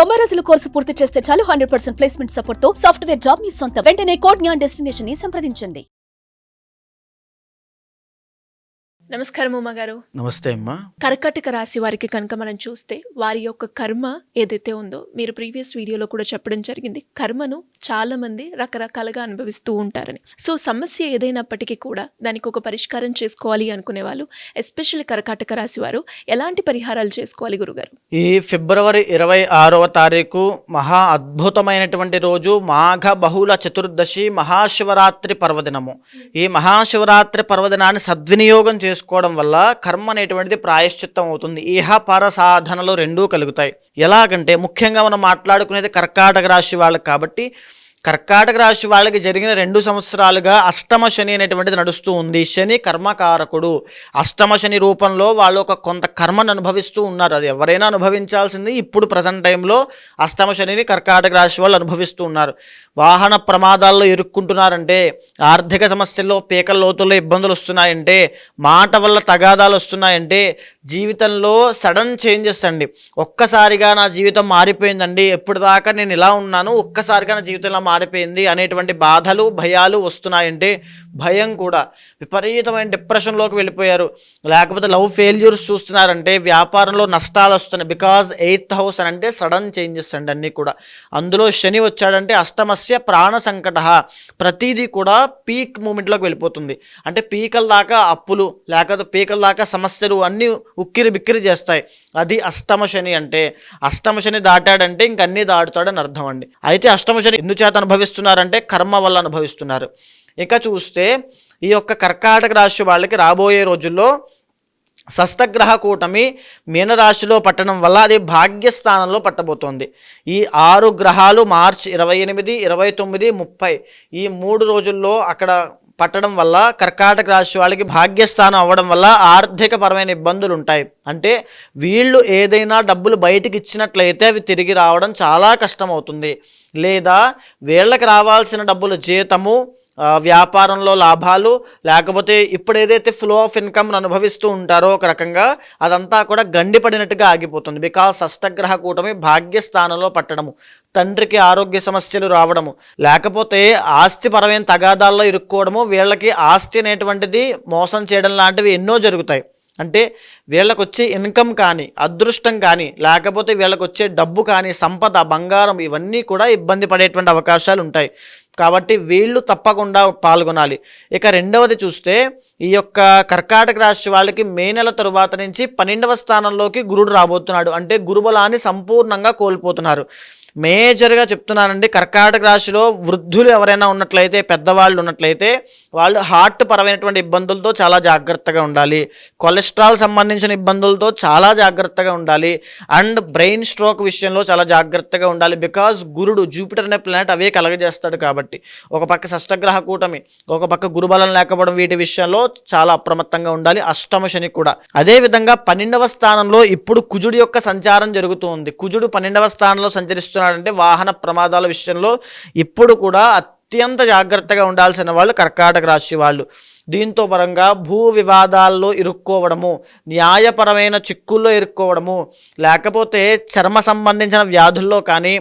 90 రోజుల కోర్సు పూర్తి చేస్తే చాలు 100% ప్లేస్మెంట్ సపోర్ట్ తో సాఫ్ట్వేర్ జాబ్ మీ సొంతం. వెంటనే కోడ్ జ్ఞాన్ డెస్టినేషన్ ని సంప్రదించండి. నమస్కారం ఉమా గారు. నమస్తే అమ్మా. కర్కాటక రాశి వారికి కనుక మనం చూస్తే వారి యొక్క కర్మ ఏదైతే ఉందో మీరు ప్రీవియస్ వీడియోలో కూడా చెప్పడం జరిగింది. కర్మను చాలా మంది రకరకాలుగా అనుభవిస్తూ ఉంటారని. సో సమస్య ఏదైనప్పటికీ కూడా దానికి ఒక పరిష్కారం చేసుకోవాలి అనుకునే వాళ్ళు, ఎస్పెషల్లీ కర్కాటక రాశి వారు ఎలాంటి పరిహారాలు చేసుకోవాలి గురుగారు? ఈ ఫిబ్రవరి 26వ తారీఖు మహా అద్భుతమైనటువంటి రోజు, మాఘ బహుళ చతుర్దశి మహాశివరాత్రి పర్వదినము. ఈ మహాశివరాత్రి పర్వదినాన్ని సద్వినియోగం చేసుకోవడం వల్ల కర్మ అనేటువంటిది ప్రాయశ్చిత్తం అవుతుంది. ఇహ పర సాధనలు రెండూ కలుగుతాయి. ఎలాగంటే ముఖ్యంగా మనం మాట్లాడుకునేది కర్కాటక రాశి వాళ్ళకి కాబట్టి, కర్కాటక రాశి వాళ్ళకి జరిగిన 2 సంవత్సరాలుగా అష్టమ శని అనేటువంటిది నడుస్తూ ఉంది. శని కర్మకారకుడు. అష్టమ శని రూపంలో వాళ్ళు కొంత కర్మను అనుభవిస్తూ ఉన్నారు. అది ఎవరైనా అనుభవించాల్సింది. ఇప్పుడు ప్రజెంట్ టైంలో అష్టమ శనిని కర్కాటక రాశి వాళ్ళు అనుభవిస్తూ ఉన్నారు. వాహన ప్రమాదాల్లో ఇరుక్కుంటున్నారంటే, ఆర్థిక సమస్యల్లో పీకల లోతుల్లో ఇబ్బందులు వస్తున్నాయంటే, మాట వల్ల తగాదాలు వస్తున్నాయంటే, జీవితంలో సడన్ చేంజెస్ అండి. ఒక్కసారిగా నా జీవితం మారిపోయిందండి, ఎప్పుడు దాకా నేను ఇలా ఉన్నాను, ఒక్కసారిగా నా జీవితంలో మారిపోయింది అనేటువంటి బాధలు భయాలు వస్తున్నాయంటే, భయం కూడా విపరీతమైన డిప్రెషన్లోకి వెళ్ళిపోయారు, లేకపోతే లవ్ ఫెయిల్యూర్స్ చూస్తున్నారంటే, వ్యాపారంలో నష్టాలు వస్తున్నాయి. బికాజ్ 8th హౌస్ అని అంటే సడన్ చేంజెస్ అండి అన్నీ కూడా. అందులో శని వచ్చాడంటే అష్టమస్య ప్రాణ సంకట. ప్రతిదీ కూడా పీక్ మూమెంట్లోకి వెళ్ళిపోతుంది. అంటే పీకల దాకా అప్పులు, లేకపోతే పీకల దాకా సమస్యలు అన్నీ ఉక్కిరి బిక్కిరి చేస్తాయి. అది అష్టమ శని అంటే. అష్టమ శని దాటాడంటే ఇంకన్నీ దాటుతాడని అర్థం అండి. అయితే అష్టమ శని ఎందుచేత అనుభవిస్తున్నారంటే కర్మ వల్ల అనుభవిస్తున్నారు. ఇక చూస్తే ఈ యొక్క కర్కాటక రాశి వాళ్ళకి రాబోయే రోజుల్లో షష్టగ్రహ కూటమి మీనరాశిలో పట్టడం వల్ల అది భాగ్యస్థానంలో పట్టబోతోంది. ఈ 6 గ్రహాలు మార్చి 28, 29, 30 ఈ 3 రోజుల్లో అక్కడ పట్టడం వల్ల కర్కాటక రాశి వాళ్ళకి భాగ్యస్థానం అవ్వడం వల్ల ఆర్థిక పరమైన ఇబ్బందులు ఉంటాయి. అంటే వీళ్ళు ఏదైనా డబ్బులు బయటికి ఇచ్చినట్లయితే అవి తిరిగి రావడం చాలా కష్టం అవుతుంది. లేదా వీళ్ళకి రావాల్సిన డబ్బులు, జీతము, వ్యాపారంలో లాభాలు, లేకపోతే ఇప్పుడు ఏదైతే ఫ్లో ఆఫ్ ఇన్కమ్ను అనుభవిస్తూ ఉంటారో ఒక రకంగా అదంతా కూడా గండిపడినట్టుగా ఆగిపోతుంది. బికాస్ షష్టగ్రహ కూటమి భాగ్యస్థానంలో పట్టడము, తండ్రికి ఆరోగ్య సమస్యలు రావడము, లేకపోతే ఆస్తిపరమైన తగాదాల్లో ఇరుక్కోవడము, వీళ్ళకి ఆస్తి అనేటువంటిది మోసం చేయడం లాంటివి ఎన్నో జరుగుతాయి. అంటే వీళ్ళకు వచ్చే ఇన్కమ్ కానీ, అదృష్టం కానీ, లేకపోతే వీళ్ళకు వచ్చే డబ్బు కానీ, సంపద, బంగారం ఇవన్నీ కూడా ఇబ్బంది పడేటువంటి అవకాశాలు ఉంటాయి. కాబట్టి వీళ్ళు తప్పకుండా పాల్గొనాలి. ఇక రెండవది చూస్తే ఈ యొక్క కర్కాటక రాశి వాళ్ళకి మే నెల తరువాత నుంచి 12వ స్థానంలోకి గురుడు రాబోతున్నాడు. అంటే గురుబలాన్ని సంపూర్ణంగా కోల్పోతున్నారు. మేజర్గా చెప్తున్నానండి, కర్కాటక రాశిలో వృద్ధులు ఎవరైనా ఉన్నట్లయితే, పెద్దవాళ్ళు ఉన్నట్లయితే వాళ్ళు హార్ట్ పరమైనటువంటి ఇబ్బందులతో చాలా జాగ్రత్తగా ఉండాలి. కొలెస్ట్రాల్ సంబంధించిన ఇబ్బందులతో చాలా జాగ్రత్తగా ఉండాలి. అండ్ బ్రెయిన్ స్ట్రోక్ విషయంలో చాలా జాగ్రత్తగా ఉండాలి. బికాజ్ గురుడు, జూపిటర్ అనే ప్లానెట్ అవే కలగజేస్తాడు కాబట్టి. ఒక పక్క షష్టగ్రహ కూటమి, ఒక పక్క గురుబలం లేకపోవడం, వీటి విషయంలో చాలా అప్రమత్తంగా ఉండాలి. అష్టమ శని కూడా అదేవిధంగా 12వ స్థానంలో ఇప్పుడు కుజుడి యొక్క సంచారం జరుగుతుంది. కుజుడు 12వ స్థానంలో సంచరిస్తున్నాడంటే వాహన ప్రమాదాల విషయంలో ఇప్పుడు కూడా అత్యంత జాగ్రత్తగా ఉండాల్సిన వాళ్ళు కర్కాటక రాశి వాళ్ళు. దీంతో పరంగా భూ వివాదాల్లో ఇరుక్కోవడము, న్యాయపరమైన చిక్కుల్లో ఇరుక్కోవడము, లేకపోతే చర్మ సంబంధించిన వ్యాధుల్లో కానీ,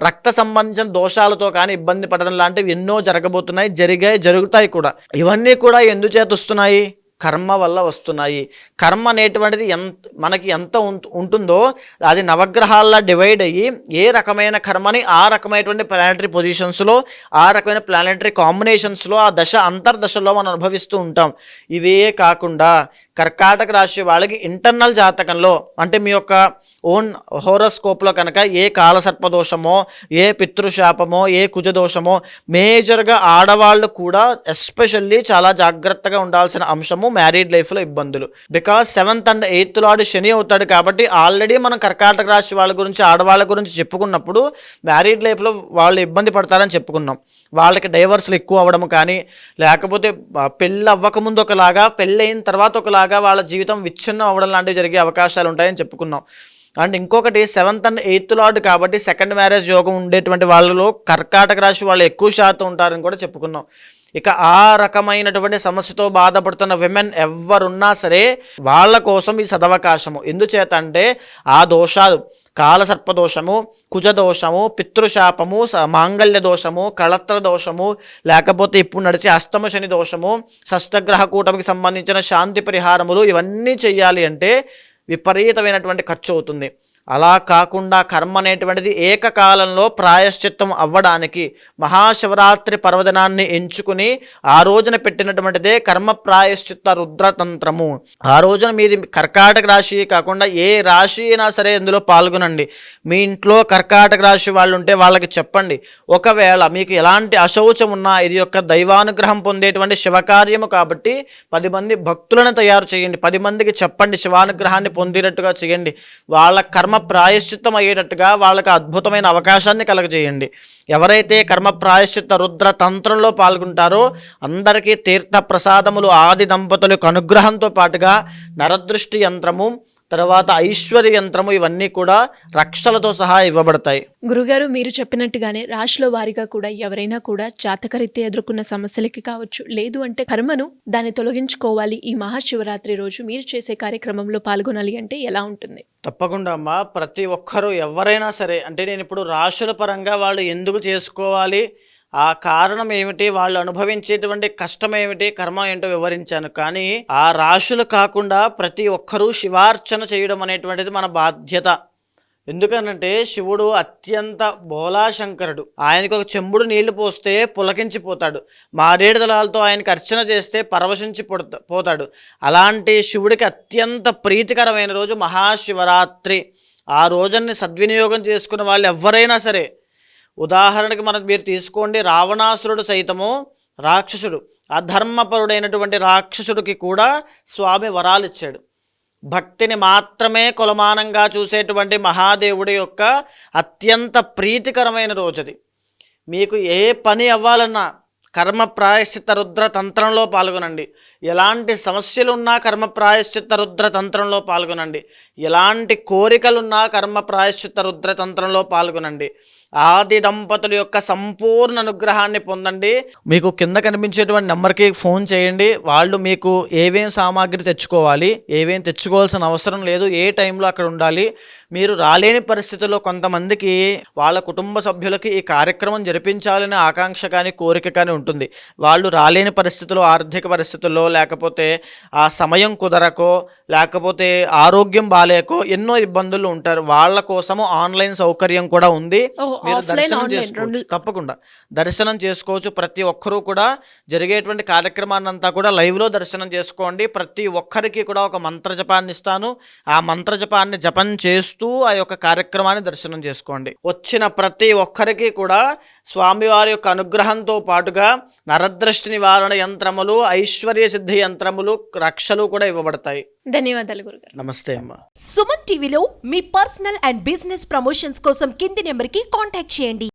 రక్త సంబంధించిన దోషాలతో కానీ ఇబ్బంది పడడం లాంటివి ఎన్నో జరగబోతున్నాయి, జరుగుతాయి కూడా. ఇవన్నీ కూడా ఎందుచేత వస్తున్నాయి? కర్మ వల్ల వస్తున్నాయి. కర్మ అనేటువంటిది మనకి ఎంత ఉంటుందో అది నవగ్రహాల్లో డివైడ్ అయ్యి ఏ రకమైన కర్మని ఆ రకమైనటువంటి ప్లానెటరీ పొజిషన్స్లో, ఆ రకమైన ప్లానెటరీ కాంబినేషన్స్లో, ఆ దశ అంతర్దశలో మనం అనుభవిస్తూ ఉంటాం. ఇవే కాకుండా కర్కాటక రాశి వాళ్ళకి ఇంటర్నల్ జాతకంలో, అంటే మీ యొక్క ఓన్ హోరోస్కోప్లో కనుక ఏ కాలసర్పదోషమో, ఏ పితృశాపమో, ఏ కుజదోషమో, మేజర్గా ఆడవాళ్ళు కూడా ఎస్పెషల్లీ చాలా జాగ్రత్తగా ఉండాల్సిన అంశము మ్యారీడ్ లైఫ్లో ఇబ్బందులు. Because 7th and 8th lord శని అవుతాడు కాబట్టి ఆల్రెడీ మనం కర్కాటక రాశి వాళ్ళ గురించి, ఆడవాళ్ళ గురించి చెప్పుకున్నప్పుడు మ్యారీడ్ లైఫ్లో వాళ్ళు ఇబ్బంది పడతారని చెప్పుకున్నాం. వాళ్ళకి డైవర్స్లు ఎక్కువ అవ్వడం కానీ, లేకపోతే పెళ్ళి అవ్వకముందు ఒకలాగా, పెళ్ళి అయిన తర్వాత ఒకలాగా వాళ్ళ జీవితం విచ్ఛిన్నం అవ్వడం లాంటివి జరిగే అవకాశాలు ఉంటాయని చెప్పుకున్నాం. అండ్ ఇంకొకటి 7th and 8th లార్డ్ కాబట్టి సెకండ్ మ్యారేజ్ యోగం ఉండేటువంటి వాళ్ళలో కర్కాటక రాశి వాళ్ళు ఎక్కువ శాతం ఉంటారని కూడా చెప్పుకున్నాం. ఇక ఆ రకమైనటువంటి సమస్యతో బాధపడుతున్న విమెన్ ఎవరున్నా సరే వాళ్ళ కోసం ఈ సదవకాశము. ఎందుచేత అంటే ఆ దోషాలు కాలసర్ప దోషము, కుజ దోషము, పితృశాపము, మాంగళ్య దోషము, కళత్ర దోషము, లేకపోతే ఇప్పుడు నడిచే అష్టమ శని దోషము, షష్టగ్రహ కూటమికి సంబంధించిన శాంతి పరిహారములు ఇవన్నీ చెయ్యాలి అంటే విపరీతమైనటువంటి ఖర్చు అవుతుంది. అలా కాకుండా కర్మ అనేటువంటిది ఏకకాలంలో ప్రాయశ్చిత్తం అవ్వడానికి మహాశివరాత్రి పర్వదినాన్ని ఎంచుకుని ఆ రోజున పెట్టినటువంటిదే కర్మ ప్రాయశ్చిత్త రుద్రతంత్రము. ఆ రోజున మీది కర్కాటక రాశి కాకుండా ఏ రాశి అయినా సరే ఇందులో పాల్గొనండి. మీ ఇంట్లో కర్కాటక రాశి వాళ్ళు ఉంటే వాళ్ళకి చెప్పండి. ఒకవేళ మీకు ఎలాంటి అశౌచం ఉన్నా ఇది యొక్క దైవానుగ్రహం పొందేటువంటి శివకార్యము కాబట్టి 10 మంది భక్తులను తయారు చేయండి. 10 మందికి చెప్పండి, శివానుగ్రహాన్ని పొందేటట్టుగా చేయండి. వాళ్ళ కర్మ ప్రాయశ్చిత్తం అయ్యేటట్టుగా వాళ్ళకి అద్భుతమైన అవకాశాన్ని కలగజేయండి. ఎవరైతే కర్మ ప్రాయశ్చిత్త రుద్ర తంత్రంలో పాల్గొంటారో అందరికీ తీర్థ ప్రసాదములు ఆది దంపతులకు అనుగ్రహంతో పాటుగా నరదృష్టి యంత్రము, తర్వాత ఐశ్వర్య యంత్రము ఇవన్నీ కూడా రక్షలతో సహా ఇవ్వబడతాయి. గురుగారు, మీరు చెప్పినట్టుగానే రాశిలో వారిగా కూడా ఎవరైనా కూడా జాతకరీత్యా ఎదుర్కొన్న సమస్యలకి కావచ్చు, లేదు అంటే కర్మను దాన్ని తొలగించుకోవాలి ఈ మహాశివరాత్రి రోజు మీరు చేసే కార్యక్రమంలో పాల్గొనాలి అంటే ఎలా ఉంటుంది? తప్పకుండా అమ్మా. ప్రతి ఒక్కరూ ఎవరైనా సరే, అంటే నేను ఇప్పుడు రాశుల పరంగా వాళ్ళు ఎందుకు చేసుకోవాలి, ఆ కారణం ఏమిటి, వాళ్ళు అనుభవించేటువంటి కష్టం ఏమిటి, కర్మ ఏంటో వివరించాను. కానీ ఆ రాశులు కాకుండా ప్రతి ఒక్కరూ శివార్చన చేయడం అనేటువంటిది మన బాధ్యత. ఎందుకనంటే శివుడు అత్యంత బోలాశంకరుడు. ఆయనకు ఒక చెంబుడు నీళ్లు పోస్తే పులకించిపోతాడు. మారేడు దళాలతో ఆయనకు అర్చన చేస్తే పరవశించి పోతాడు. అలాంటి శివుడికి అత్యంత ప్రీతికరమైన రోజు మహాశివరాత్రి. ఆ రోజుని సద్వినియోగం చేసుకున్న వాళ్ళు ఎవరైనా సరే, ఉదాహరణకి మీరు తీసుకోండి, రావణాసురుడు సైతము రాక్షసుడు, అధర్మపరుడైనటువంటి రాక్షసుడికి కూడా స్వామి వరాలు ఇచ్చాడు. భక్తిని మాత్రమే కొలమానంగా చూసేటువంటి మహాదేవుడి యొక్క అత్యంత ప్రీతికరమైన రోజుది. మీకు ఏ పని అవ్వాలన్నా కర్మ ప్రాయశ్చిత్త రుద్ర తంత్రంలో పాల్గొనండి. ఎలాంటి సమస్యలున్నా కర్మ ప్రాయశ్చిత్త రుద్ర తంత్రంలో పాల్గొనండి. ఎలాంటి కోరికలున్నా కర్మ ప్రాయశ్చిత్త రుద్ర తంత్రంలో పాల్గొనండి. ఆది దంపతుల యొక్క సంపూర్ణ అనుగ్రహాన్ని పొందండి. మీకు కింద కనిపించేటువంటి నెంబర్కి ఫోన్ చేయండి. వాళ్ళు మీకు ఏవేం సామాగ్రి తెచ్చుకోవాలి, ఏవేం తెచ్చుకోవాల్సిన అవసరం లేదు, ఏ టైంలో అక్కడ ఉండాలి, మీరు రాలేని పరిస్థితుల్లో కొంతమందికి వాళ్ళ కుటుంబ సభ్యులకి ఈ కార్యక్రమం జరిపించాలనే ఆకాంక్ష కానీ కోరిక కానీ ఉంటుంది. వాళ్ళు రాలేని పరిస్థితుల్లో, ఆర్థిక పరిస్థితుల్లో, లేకపోతే ఆ సమయం కుదరకో, లేకపోతే ఆరోగ్యం బాలేకో ఎన్నో ఇబ్బందులు ఉంటారు. వాళ్ళ కోసము ఆన్లైన్ సౌకర్యం కూడా ఉంది. మీరు దర్శనం చేసుకోవచ్చు. తప్పకుండా దర్శనం చేసుకోవచ్చు. ప్రతి ఒక్కరూ కూడా జరిగేటువంటి కార్యక్రమాన్ని అంతా కూడా లైవ్లో దర్శనం చేసుకోండి. ప్రతి ఒక్కరికి కూడా ఒక మంత్ర జపాన్ని ఇస్తాను. ఆ మంత్ర జపాన్ని జపం చేస్తూ ఆ యొక్క కార్యక్రమాన్ని దర్శనం చేసుకోండి. వచ్చిన ప్రతి ఒక్కరికి కూడా స్వామివారి యొక్క అనుగ్రహంతో పాటుగా నరదృష్టి నివారణ యంత్రములు, ఐశ్వర్య సిద్ధి యంత్రములు, రక్షలు కూడా ఇవ్వబడతాయి. ధన్యవాదాలు గురుగారు. నమస్తే అమ్మా. సుమన్ టీవీలో మీ పర్సనల్ అండ్ బిజినెస్ ప్రమోషన్స్ కోసం కింది నెంబర్కి కాంటాక్ట్ చేయండి.